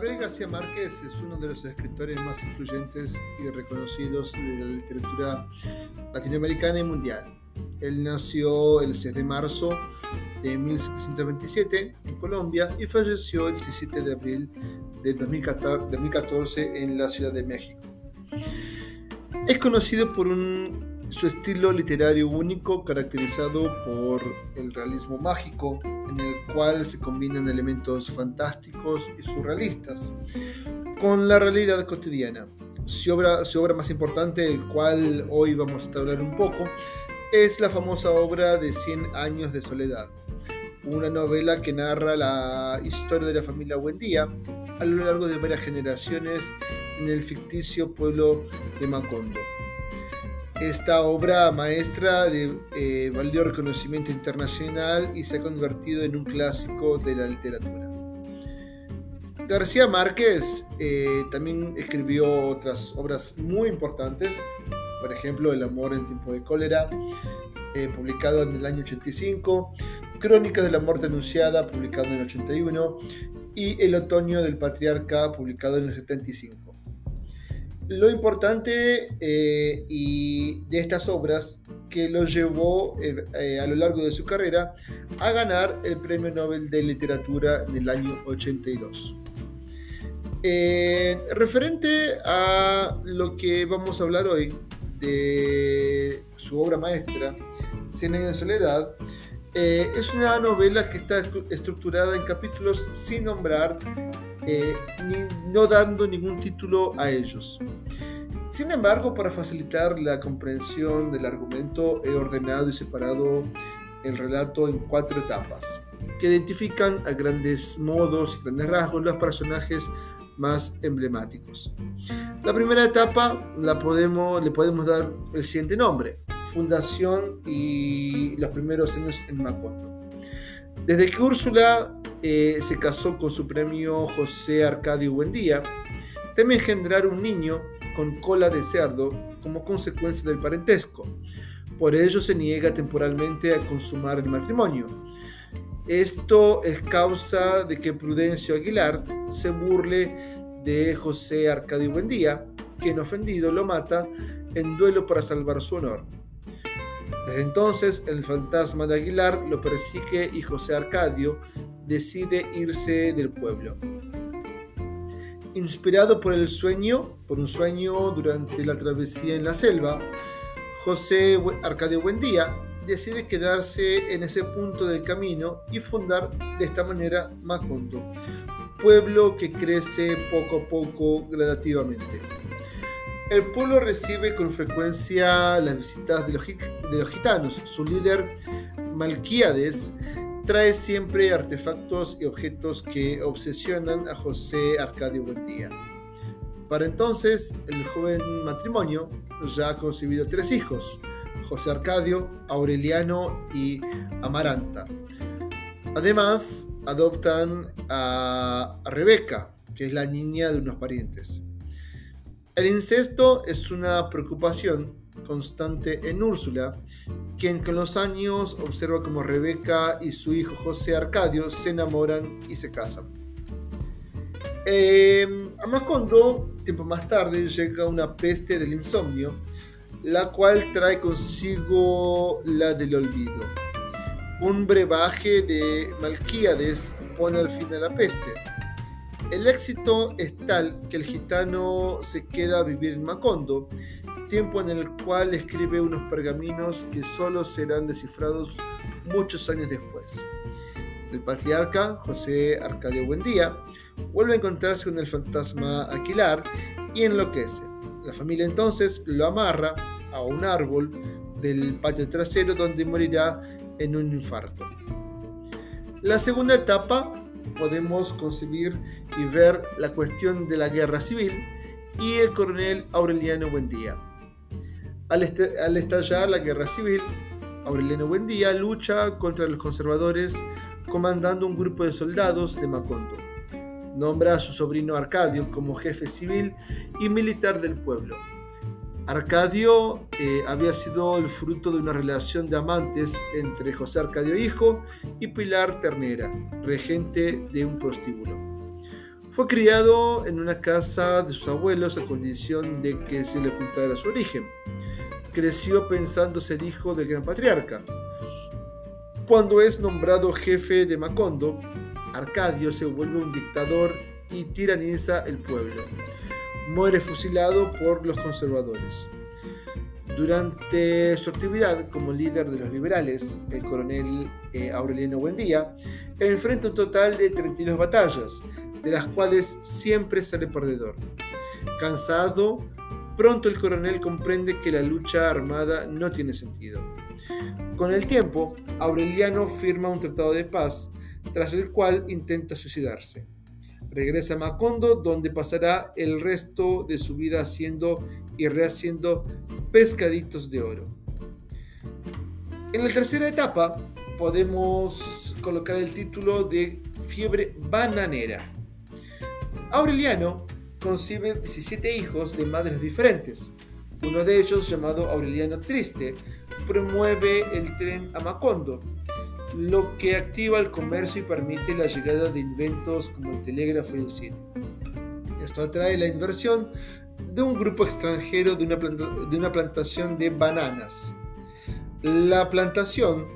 Gabriel García Márquez es uno de los escritores más influyentes y reconocidos de la literatura latinoamericana y mundial. Él nació el 6 de marzo de 1727 en Colombia y falleció el 17 de abril de 2014 en la Ciudad de México. Es conocido por su estilo literario único, caracterizado por el realismo mágico, en el cual se combinan elementos fantásticos y surrealistas con la realidad cotidiana. Su obra más importante, del cual hoy vamos a hablar un poco, es la famosa obra de 100 años de soledad, una novela que narra la historia de la familia Buendía a lo largo de varias generaciones en el ficticio pueblo de Macondo. Esta obra maestra valió reconocimiento internacional y se ha convertido en un clásico de la literatura. García Márquez también escribió otras obras muy importantes, por ejemplo, El amor en tiempo de cólera, publicado en el año 85, Crónicas de la muerte anunciada, publicado en el 81, y El otoño del patriarca, publicado en el 75. Lo importante y de estas obras que lo llevó a lo largo de su carrera a ganar el Premio Nobel de Literatura en el año 82. Referente a lo que vamos a hablar hoy de su obra maestra, 100 años de soledad, es una novela que está estructurada en capítulos sin nombrar, no dando ningún título a ellos. Sin embargo, para facilitar la comprensión del argumento, he ordenado y separado el relato en 4 etapas, que identifican a grandes modos y grandes rasgos los personajes más emblemáticos. La primera etapa le podemos dar el siguiente nombre: Fundación y los primeros años en Macondo. Desde que Úrsula se casó con su premio José Arcadio Buendía, teme engendrar un niño con cola de cerdo como consecuencia del parentesco. Por ello se niega temporalmente a consumar el matrimonio. Esto es causa de que Prudencio Aguilar se burle de José Arcadio Buendía, quien ofendido lo mata en duelo para salvar su honor. Desde entonces, el fantasma de Aguilar lo persigue y José Arcadio decide irse del pueblo. Inspirado por un sueño durante la travesía en la selva, José Arcadio Buendía decide quedarse en ese punto del camino y fundar de esta manera Macondo, pueblo que crece poco a poco gradativamente. El pueblo recibe con frecuencia las visitas de los gitanos. Su líder, Melquíades, trae siempre artefactos y objetos que obsesionan a José Arcadio Buendía. Para entonces, el joven matrimonio ya ha concebido 3 hijos: José Arcadio, Aureliano y Amaranta. Además, adoptan a Rebeca, que es la niña de unos parientes. El incesto es una preocupación constante en Úrsula, quien con los años observa cómo Rebeca y su hijo José Arcadio se enamoran y se casan. A Macondo, tiempo más tarde, llega una peste del insomnio, la cual trae consigo la del olvido. Un brebaje de Melquíades pone al fin a la peste. El éxito es tal que el gitano se queda a vivir en Macondo, tiempo en el cual escribe unos pergaminos que solo serán descifrados muchos años después. El patriarca, José Arcadio Buendía, vuelve a encontrarse con el fantasma Aguilar y enloquece. La familia entonces lo amarra a un árbol del patio trasero, donde morirá en un infarto. La segunda etapa podemos concebir y ver la cuestión de la guerra civil y el coronel Aureliano Buendía. Al estallar la guerra civil, Aureliano Buendía lucha contra los conservadores comandando un grupo de soldados de Macondo. Nombra a su sobrino Arcadio como jefe civil y militar del pueblo. Arcadio había sido el fruto de una relación de amantes entre José Arcadio hijo y Pilar Ternera, regente de un prostíbulo. Fue criado en una casa de sus abuelos a condición de que se le ocultara su origen. Creció pensando ser hijo del gran patriarca. Cuando es nombrado jefe de Macondo, Arcadio se vuelve un dictador y tiraniza el pueblo. Muere fusilado por los conservadores. Durante su actividad como líder de los liberales, el coronel Aureliano Buendía enfrenta un total de 32 batallas, de las cuales siempre sale perdedor. Cansado, pronto el coronel comprende que la lucha armada no tiene sentido. Con el tiempo, Aureliano firma un tratado de paz, tras el cual intenta suicidarse. Regresa a Macondo, donde pasará el resto de su vida haciendo y rehaciendo pescaditos de oro. En la tercera etapa podemos colocar el título de fiebre bananera. Aureliano concibe 17 hijos de madres diferentes. Uno de ellos, llamado Aureliano Triste, promueve el tren a Macondo, lo que activa el comercio y permite la llegada de inventos como el telégrafo y el cine. Esto atrae la inversión de un grupo extranjero de una plantación de bananas. La plantación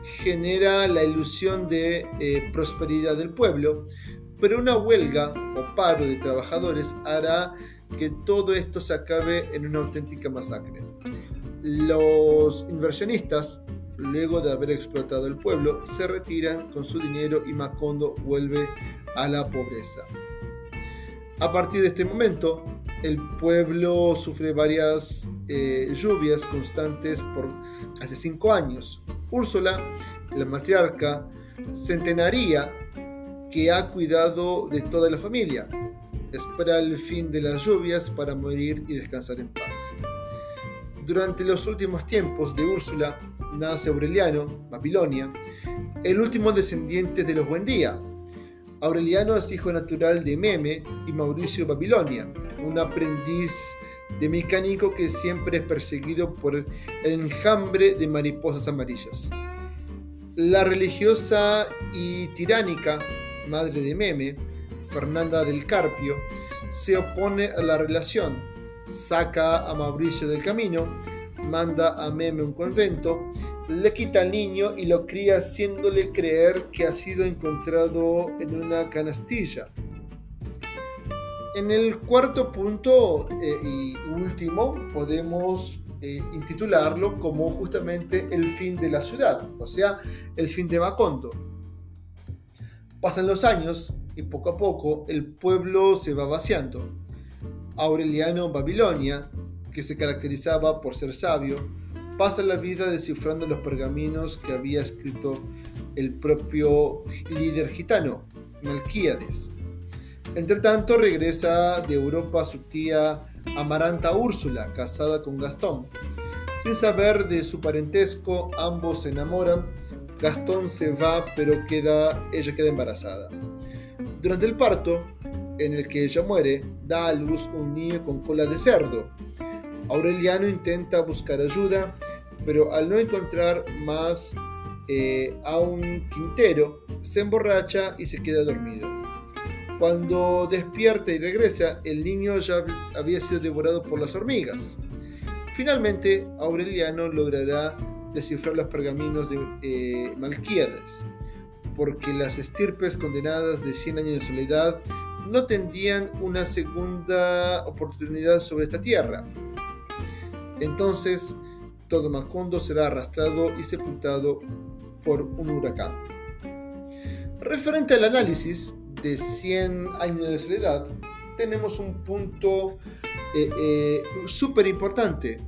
genera la ilusión de prosperidad del pueblo, pero una huelga o paro de trabajadores hará que todo esto se acabe en una auténtica masacre. Los inversionistas, luego de haber explotado el pueblo, se retiran con su dinero y Macondo vuelve a la pobreza. A partir de este momento, el pueblo sufre varias lluvias constantes por casi 5 años. Úrsula, la matriarca centenaria que ha cuidado de toda la familia, espera el fin de las lluvias para morir y descansar en paz. Durante los últimos tiempos de Úrsula nace Aureliano, Babilonia, el último descendiente de los Buendía. Aureliano es hijo natural de Meme y Mauricio Babilonia, un aprendiz de mecánico que siempre es perseguido por el enjambre de mariposas amarillas. La religiosa y tiránica madre de Meme, Fernanda del Carpio, se opone a la relación, saca a Mauricio del camino, manda a Meme a un convento, le quita al niño y lo cría haciéndole creer que ha sido encontrado en una canastilla. En el cuarto punto y último podemos intitularlo como justamente el fin de la ciudad, o sea, el fin de Macondo. Pasan los años y poco a poco el pueblo se va vaciando. Aureliano Babilonia, que se caracterizaba por ser sabio, pasa la vida descifrando los pergaminos que había escrito el propio líder gitano, Melquíades. Entretanto, regresa de Europa su tía Amaranta Úrsula, casada con Gastón. Sin saber de su parentesco, ambos se enamoran. Gastón se va, pero ella queda embarazada. Durante el parto, en el que ella muere, da a luz un niño con cola de cerdo. Aureliano intenta buscar ayuda, pero al no encontrar más a un quintero, se emborracha y se queda dormido. Cuando despierta y regresa, el niño ya había sido devorado por las hormigas. Finalmente, Aureliano logrará descifrar los pergaminos de Melquíades, porque las estirpes condenadas de 100 años de soledad no tendrían una segunda oportunidad sobre esta tierra. Entonces, todo Macondo será arrastrado y sepultado por un huracán. Referente al análisis de 100 años de soledad, tenemos un punto súper importante,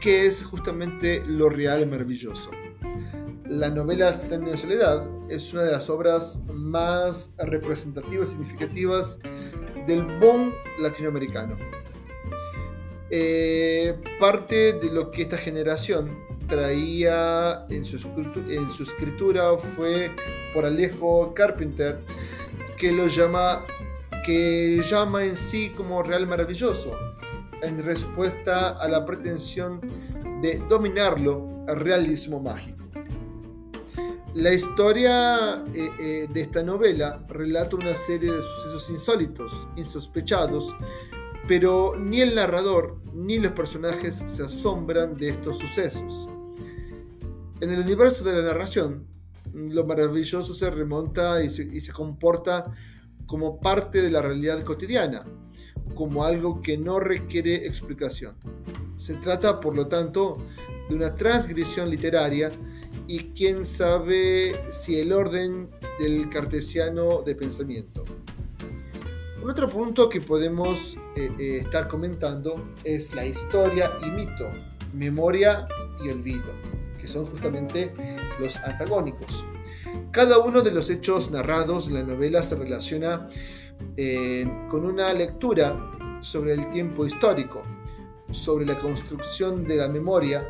que es justamente lo real y maravilloso. La novela 100 años de soledad es una de las obras más representativas y significativas del boom latinoamericano. Parte de lo que esta generación traía en su escritura fue por Alejo Carpenter, que llama en sí como real maravilloso, en respuesta a la pretensión de dominarlo al realismo mágico. La historia de esta novela relata una serie de sucesos insólitos, insospechados, pero ni el narrador ni los personajes se asombran de estos sucesos. En el universo de la narración, lo maravilloso se remonta y se comporta como parte de la realidad cotidiana, como algo que no requiere explicación. Se trata, por lo tanto, de una transgresión literaria y quién sabe si el orden del cartesiano de pensamiento. Un otro punto que podemos estar comentando es la historia y mito, memoria y olvido, que son justamente los antagónicos. Cada uno de los hechos narrados en la novela se relaciona con una lectura sobre el tiempo histórico, sobre la construcción de la memoria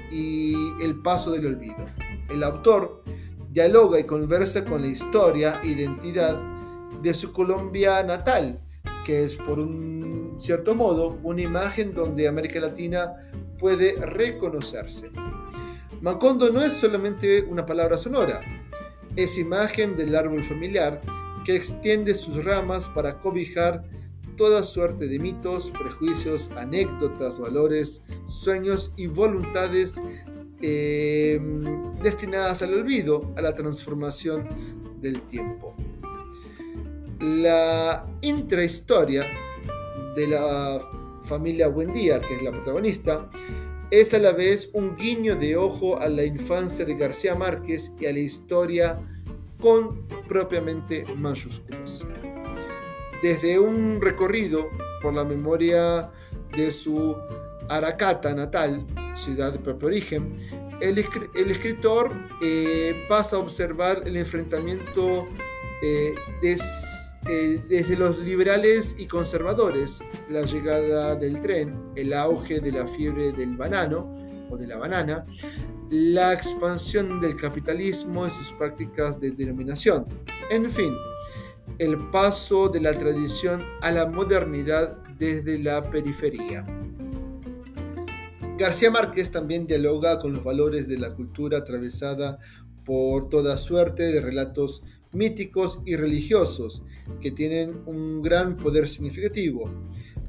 y el paso del olvido. El autor dialoga y conversa con la historia e identidad de su Colombia natal, que es por un cierto modo una imagen donde América Latina puede reconocerse. Macondo no es solamente una palabra sonora, es imagen del árbol familiar que extiende sus ramas para cobijar toda suerte de mitos, prejuicios, anécdotas, valores, sueños y voluntades destinadas al olvido, a la transformación del tiempo. La intrahistoria de la familia Buendía, que es la protagonista, es a la vez un guiño de ojo a la infancia de García Márquez y a la historia con propiamente mayúsculas. Desde un recorrido por la memoria de su Aracata natal, ciudad de propio origen, el escritor pasa a observar el enfrentamiento desde los liberales y conservadores, la llegada del tren, el auge de la fiebre del banano o de la banana, la expansión del capitalismo y sus prácticas de denominación. En fin, el paso de la tradición a la modernidad desde la periferia. García Márquez también dialoga con los valores de la cultura atravesada por toda suerte de relatos míticos y religiosos que tienen un gran poder significativo.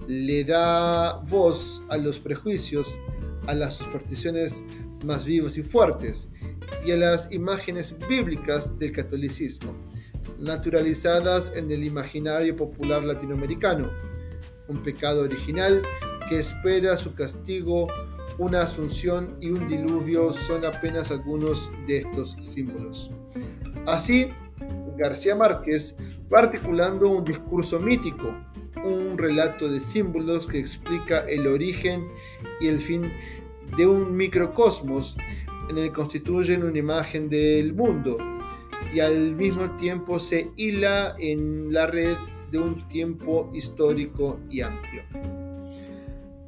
Le da voz a los prejuicios, a las supersticiones más vivas y fuertes y a las imágenes bíblicas del catolicismo, naturalizadas en el imaginario popular latinoamericano. Un pecado original que espera su castigo, una asunción y un diluvio son apenas algunos de estos símbolos. Así, García Márquez va articulando un discurso mítico, un relato de símbolos que explica el origen y el fin de un microcosmos en el que constituyen una imagen del mundo y al mismo tiempo se hila en la red de un tiempo histórico y amplio.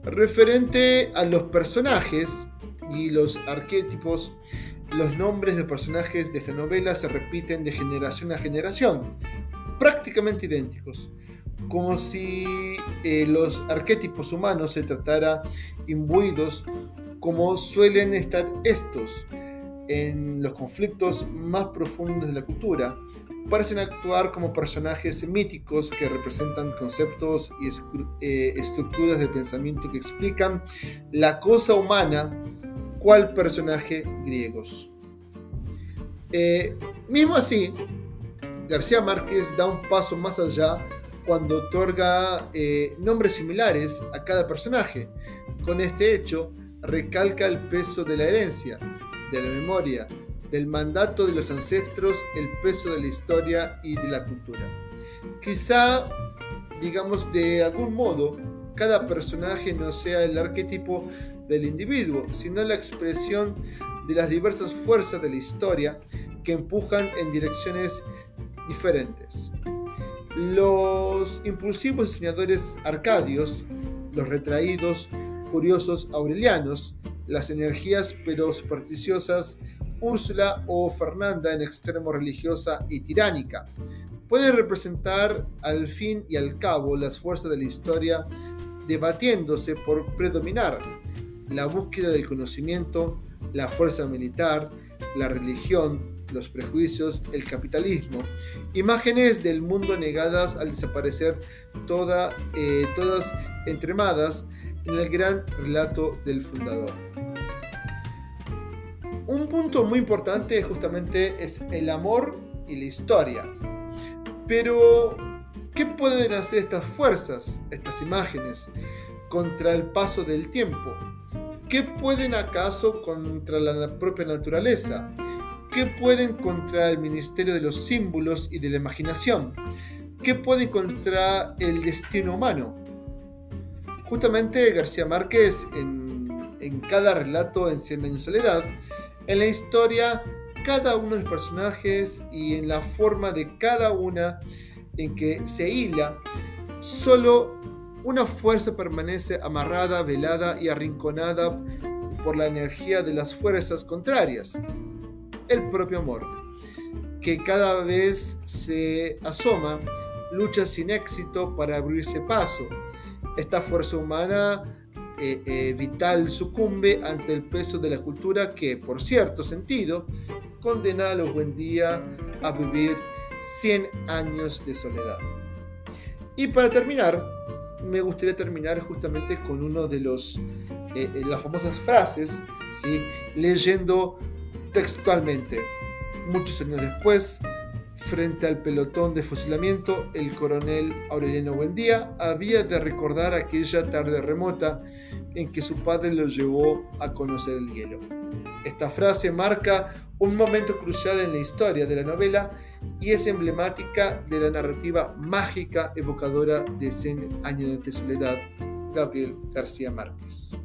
Referente a los personajes y los arquetipos, los nombres de personajes de esta novela se repiten de generación a generación, prácticamente idénticos, como si los arquetipos humanos se tratara imbuidos como suelen estar estos en los conflictos más profundos de la cultura. Parecen actuar como personajes míticos que representan conceptos y estructuras del pensamiento que explican la cosa humana, cual personaje griegos. Mismo así, García Márquez da un paso más allá cuando otorga nombres similares a cada personaje. Con este hecho, recalca el peso de la herencia, de la memoria, del mandato de los ancestros, el peso de la historia y de la cultura. Quizá, digamos, de algún modo, cada personaje no sea el arquetipo del individuo, sino la expresión de las diversas fuerzas de la historia que empujan en direcciones diferentes. Los impulsivos diseñadores arcadios, los retraídos, curiosos aurelianos, las energías pero supersticiosas Úrsula o Fernanda en extremo religiosa y tiránica, pueden representar al fin y al cabo las fuerzas de la historia debatiéndose por predominar la búsqueda del conocimiento, la fuerza militar, la religión, los prejuicios, el capitalismo, imágenes del mundo negadas al desaparecer todas entremadas en el gran relato del fundador. Un punto muy importante justamente es el amor y la historia. Pero, ¿qué pueden hacer estas fuerzas, estas imágenes, contra el paso del tiempo? ¿Qué pueden acaso contra la propia naturaleza? ¿Qué pueden contra el ministerio de los símbolos y de la imaginación? ¿Qué pueden contra el destino humano? Justamente García Márquez, en cada relato en Cien años de soledad, en la historia, cada uno de los personajes y en la forma de cada una en que se hila, solo una fuerza permanece amarrada, velada y arrinconada por la energía de las fuerzas contrarias, el propio amor, que cada vez se asoma, lucha sin éxito para abrirse paso. Esta fuerza humana vital sucumbe ante el peso de la cultura que, por cierto sentido, condena a los Buendía a vivir 100 años de soledad. Y para terminar, me gustaría terminar justamente con uno de las famosas frases, ¿sí? Leyendo textualmente. Muchos años después, frente al pelotón de fusilamiento, el coronel Aureliano Buendía había de recordar aquella tarde remota en que su padre lo llevó a conocer el hielo. Esta frase marca un momento crucial en la historia de la novela y es emblemática de la narrativa mágica evocadora de 100 años de soledad, Gabriel García Márquez.